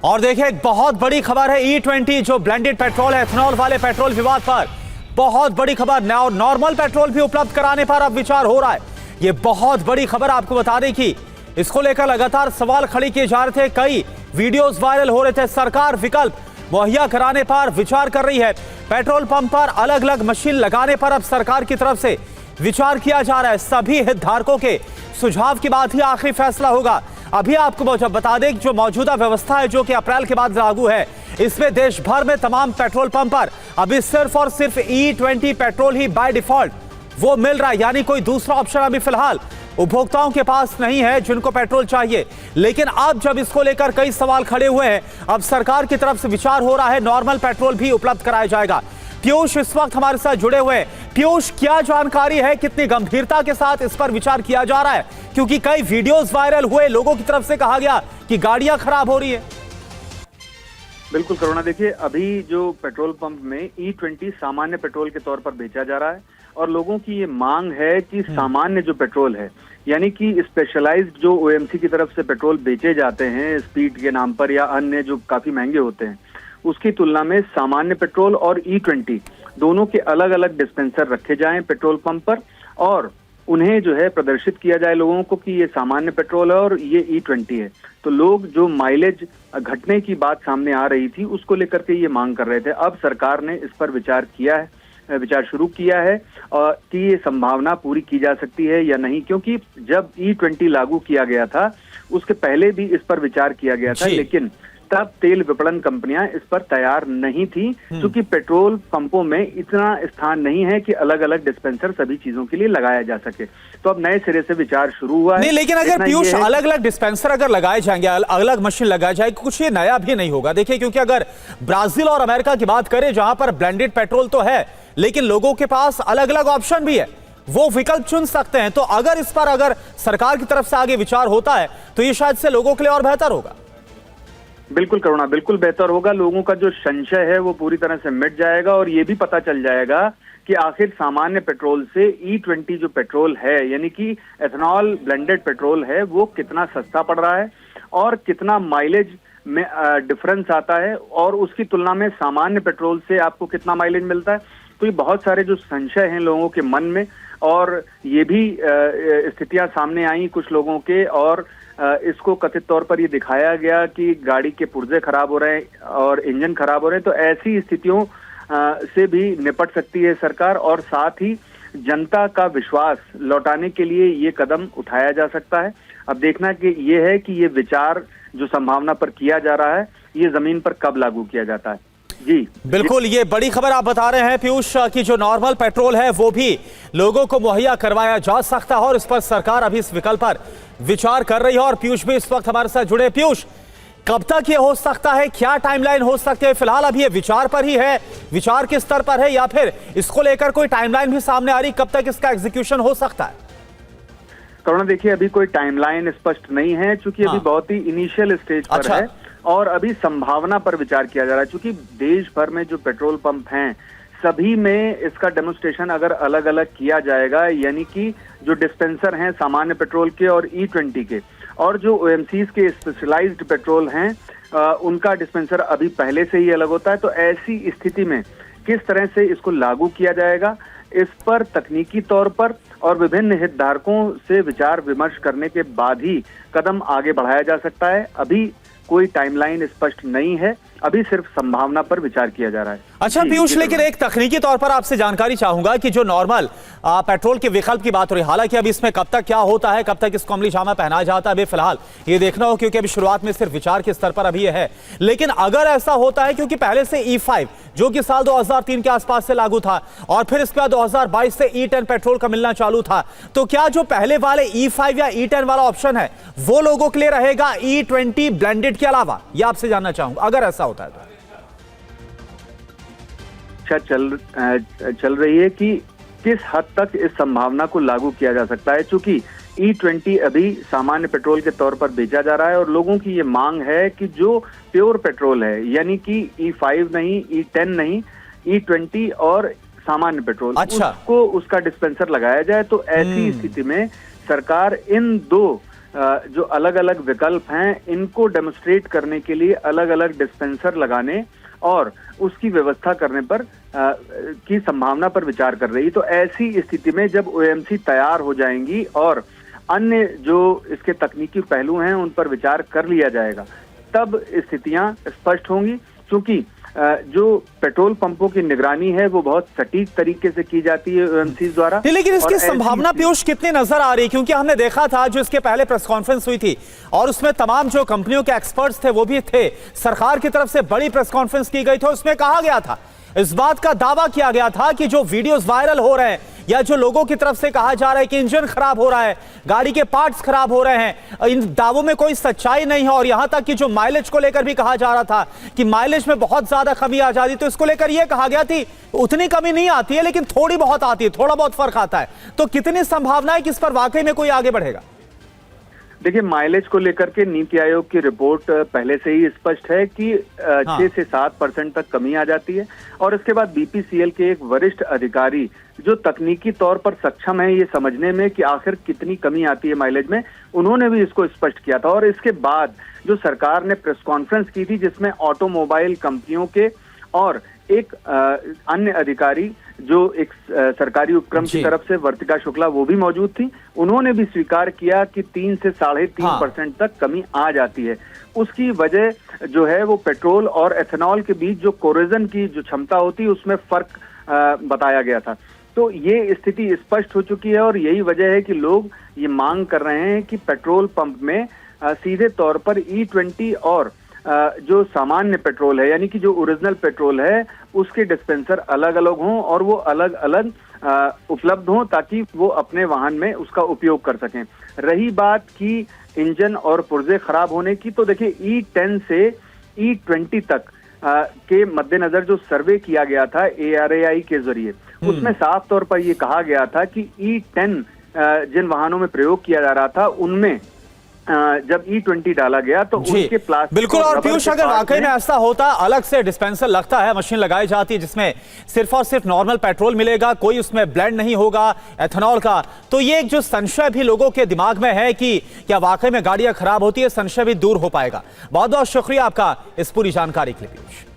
और देखिए एक बहुत बड़ी खबर है E20 जो ब्लेंडेड पेट्रोल है, एथेनॉल वाले पेट्रोल विवाद पर बहुत बड़ी खबर। नॉर्मल पेट्रोल भी उपलब्ध कराने पर अब विचार हो रहा है। ये बहुत बड़ी खबर आपको बता दें कि इसको लेकर लगातार सवाल खड़े किए जा रहे थे, कई वीडियोस वायरल हो रहे थे। सरकार विकल्प मुहैया कराने पर विचार कर रही है। पेट्रोल पंप पर अलग अलग मशीन लगाने पर अब सरकार की तरफ से विचार किया जा रहा है। सभी हितधारकों के सुझाव के बाद ही आखिरी फैसला होगा। अभी आपको बता दें जो मौजूदा व्यवस्था है जो कि अप्रैल के बाद लागू है, इसमें देश भर में तमाम पेट्रोल पंप पर अभी सिर्फ और सिर्फ E20 petrol he by default वो मिल रहा है, यानी कोई दूसरा ऑप्शन अभी फिलहाल उपभोक्ताओं के पास नहीं है जिनको पेट्रोल चाहिए। लेकिन अब जब इसको लेकर कई सवाल खड़े हुए हैं, अब सरकार की तरफ से विचार हो रहा है नॉर्मल पेट्रोल भी उपलब्ध कराया जाएगा। पीयूष इस वक्त हमारे साथ जुड़े हुए हैं। पीयूष, क्या जानकारी है, कितनी गंभीरता के साथ इस पर विचार किया जा रहा है? क्योंकि कई वीडियोस वायरल हुए, लोगों की तरफ से कहा गया कि गाड़ियां खराब हो रही है। बिल्कुल करुणा, देखिए अभी जो पेट्रोल पंप में E20 सामान्य पेट्रोल के तौर पर बेचा जा रहा है और लोगों की ये मांग है कि सामान्य जो पेट्रोल है, यानी कि स्पेशलाइज्ड जो OMC की तरफ से पेट्रोल बेचे जाते हैं स्पीड के नाम पर या अन्य जो काफी महंगे होते हैं, उसकी तुलना में सामान्य पेट्रोल और E20 दोनों के अलग अलग डिस्पेंसर रखे जाएं पेट्रोल पंप पर और उन्हें जो है प्रदर्शित किया जाए लोगों को कि ये सामान्य पेट्रोल है और ये E20 है। तो लोग जो माइलेज घटने की बात सामने आ रही थी उसको लेकर के ये मांग कर रहे थे। अब सरकार ने इस पर विचार शुरू किया है और कि ये संभावना पूरी की जा सकती है या नहीं, क्योंकि जब E20 लागू किया गया था उसके पहले भी इस पर विचार किया गया था, लेकिन तब तेल विपणन कंपनियां इस पर तैयार नहीं थी क्योंकि पेट्रोल पंपों में इतना स्थान नहीं है कि अलग अलग डिस्पेंसर सभी चीजों के लिए लगाया जा सके। तो अब नए सिरे से विचार शुरू हुआ है। नहीं, लेकिन अगर पीयूष अलग अलग डिस्पेंसर अगर लगाए जाएंगे, अलग अलग मशीन लगाई जाएगी, कुछ ये नया भी नहीं होगा। देखिए, क्योंकि अगर ब्राजील और अमेरिका की बात करें जहां पर ब्लेंडेड पेट्रोल तो है लेकिन लोगों के पास अलग अलग ऑप्शन भी है, वो विकल्प चुन सकते हैं। तो अगर इस पर अगर सरकार की तरफ से आगे विचार होता है तो ये शायद से लोगों के लिए और बेहतर होगा। बिल्कुल करुणा, बिल्कुल बेहतर होगा। लोगों का जो संशय है वो पूरी तरह से मिट जाएगा और ये भी पता चल जाएगा कि आखिर सामान्य पेट्रोल से E20 जो पेट्रोल है, यानी कि एथेनॉल ब्लेंडेड पेट्रोल है, वो कितना सस्ता पड़ रहा है और कितना माइलेज में डिफरेंस आता है और उसकी तुलना में सामान्य पेट्रोल से आपको कितना माइलेज मिलता है। तो ये बहुत सारे जो संशय हैं लोगों के मन में, और ये भी स्थितियां सामने आई कुछ लोगों के, और इसको कथित तौर पर ये दिखाया गया कि गाड़ी के पुर्जे खराब हो रहे हैं और इंजन खराब हो रहे हैं। तो ऐसी स्थितियों से भी निपट सकती है सरकार और साथ ही जनता का विश्वास लौटाने के लिए ये कदम उठाया जा सकता है। अब देखना कि ये है कि ये विचार जो संभावना पर किया जा रहा है ये जमीन पर कब लागू किया जाता है। जी बिल्कुल, ये बड़ी खबर आप बता रहे हैं पीयूष कि जो नॉर्मल पेट्रोल है वो भी लोगों को मुहैया करवाया जा सकता है और इस पर सरकार अभी इस विकल्प पर विचार कर रही है। और पीयूष भी इस वक्त हमारे साथ जुड़े। पीयूष, कब तक ये हो सकता है, क्या टाइमलाइन हो सकती है? फिलहाल अभी ये विचार पर ही है, विचार के स्तर पर है, या फिर इसको लेकर कोई टाइमलाइन भी सामने आ रही, कब तक इसका एग्जीक्यूशन हो सकता है? करुणा, देखिए अभी कोई टाइमलाइन स्पष्ट नहीं है क्योंकि अभी बहुत ही इनिशियल स्टेज पर है और अभी संभावना पर विचार किया जा रहा है। क्योंकि देश भर में जो पेट्रोल पंप हैं सभी में इसका डेमोन्स्ट्रेशन अगर अलग अलग किया जाएगा, यानी कि जो डिस्पेंसर हैं सामान्य पेट्रोल के और E20 के, और जो OMCs के स्पेशलाइज्ड पेट्रोल हैं उनका डिस्पेंसर अभी पहले से ही अलग होता है। तो ऐसी स्थिति में किस तरह से इसको लागू किया जाएगा, इस पर तकनीकी तौर पर और विभिन्न हितधारकों से विचार विमर्श करने के बाद ही कदम आगे बढ़ाया जा सकता है। अभी कोई टाइमलाइन स्पष्ट नहीं है, अभी सिर्फ संभावना पर विचार किया जा रहा है। अच्छा पीयूष, लेकिन एक तकनीकी तौर पर आपसे जानकारी चाहूंगा कि जो नॉर्मल पेट्रोल के विकल्प की बात हो रही है, हालांकि अभी इसमें कब तक क्या होता है, कब तक इसको अमली जामा पहनाया जाता है, अभी फिलहाल ये देखना हो क्योंकि अभी शुरुआत में सिर्फ विचार के स्तर पर अभी ये है। लेकिन अगर ऐसा होता है, क्योंकि पहले से E5 जो कि साल 2003 के आसपास से लागू था और फिर इसके बाद 2022 से E10 पेट्रोल का मिलना चालू था, तो क्या जो पहले वाले E5 या E10 वाला ऑप्शन है वो लोगों के लिए रहेगा E20 ब्लेंडेड के अलावा? यह आपसे जानना चाहूंगा अगर ऐसा होता है तो। चल रही है कि किस हद तक इस संभावना को लागू किया जा सकता है, क्योंकि E20 अभी सामान्य पेट्रोल के तौर पर बेचा जा रहा है और लोगों की ये मांग है कि जो प्योर पेट्रोल है, यानी कि E5 नहीं, E10 नहीं, E20 और सामान्य पेट्रोल, उसको उसका डिस्पेंसर लगाया जाए। तो ऐसी स्थिति में सरकार इन दो जो अलग अलग विकल्प हैं इनको डेमोन्स्ट्रेट करने के लिए अलग अलग डिस्पेंसर लगाने और उसकी व्यवस्था करने पर की संभावना पर विचार कर रही। तो ऐसी स्थिति में जब ओएमसी तैयार हो जाएंगी और अन्य जो इसके तकनीकी पहलू हैं उन पर विचार कर लिया जाएगा, तब स्थितियां स्पष्ट होंगी। क्योंकि जो पेट्रोल पंपों की निगरानी है वो बहुत सटीक तरीके से की जाती है ओएमसी द्वारा। लेकिन इसकी संभावना पीयूष कितनी नजर आ रही है? क्योंकि हमने देखा था जो इसके पहले प्रेस कॉन्फ्रेंस हुई थी और उसमें तमाम जो कंपनियों के एक्सपर्ट्स थे वो भी थे, सरकार की तरफ से बड़ी प्रेस कॉन्फ्रेंस की गई थी, उसमें कहा गया था, इस बात का दावा किया गया था कि जो वीडियोस वायरल हो रहे हैं या जो लोगों की तरफ से कहा जा रहा है कि इंजन खराब हो रहा है, गाड़ी के पार्ट्स खराब हो रहे हैं, इन दावों में कोई सच्चाई नहीं है। और यहां तक कि जो माइलेज को लेकर भी कहा जा रहा था कि माइलेज में बहुत ज्यादा कमी आ जाती, तो इसको लेकर यह कहा गया थी उतनी कमी नहीं आती है लेकिन थोड़ी बहुत आती है, थोड़ा बहुत फर्क आता है। तो कितनी संभावना है कि इस पर वाकई में कोई आगे बढ़ेगा? देखिए, माइलेज को लेकर के नीति आयोग की रिपोर्ट पहले से ही स्पष्ट है कि 6 से 7% तक कमी आ जाती है। और इसके बाद बीपीसीएल के एक वरिष्ठ अधिकारी जो तकनीकी तौर पर सक्षम है ये समझने में कि आखिर कितनी कमी आती है माइलेज में, उन्होंने भी इसको स्पष्ट किया था। और इसके बाद जो सरकार ने प्रेस कॉन्फ्रेंस की थी जिसमें ऑटोमोबाइल कंपनियों के और एक अन्य अधिकारी जो एक सरकारी उपक्रम की तरफ से वर्तिका शुक्ला वो भी मौजूद थी, उन्होंने भी स्वीकार किया कि 3 से 3.5% तक कमी आ जाती है। उसकी वजह जो है वो पेट्रोल और एथेनॉल के बीच जो कोरोजन की जो क्षमता होती है उसमें फर्क बताया गया था। तो ये स्थिति स्पष्ट हो चुकी है और यही वजह है कि लोग ये मांग कर रहे हैं कि पेट्रोल पंप में सीधे तौर पर E20 और जो सामान्य पेट्रोल है यानी कि जो ओरिजिनल पेट्रोल है उसके डिस्पेंसर अलग अलग हों और वो अलग अलग उपलब्ध हों ताकि वो अपने वाहन में उसका उपयोग कर सकें। रही बात की इंजन और पुर्जे खराब होने की, तो देखिए E10 से E20 तक के मद्देनजर जो सर्वे किया गया था ARAI के जरिए, उसमें साफ तौर पर ये कहा गया था कि E10 जिन वाहनों में प्रयोग किया जा रहा था उनमें जब E20 डाला गया तो उनके प्लास्टिक बिल्कुल। और पीयूष, अगर वाकई में ऐसा होता, अलग से डिस्पेंसर लगता है, मशीन लगाई जाती है जिसमें सिर्फ और सिर्फ नॉर्मल पेट्रोल मिलेगा, कोई उसमें ब्लेंड नहीं होगा एथेनॉल का, तो ये एक जो संशय भी लोगों के दिमाग में है कि क्या वाकई में गाड़ियां खराब होती है, संशय भी दूर हो पाएगा। बहुत बहुत शुक्रिया आपका इस पूरी जानकारी के लिए पीयूष।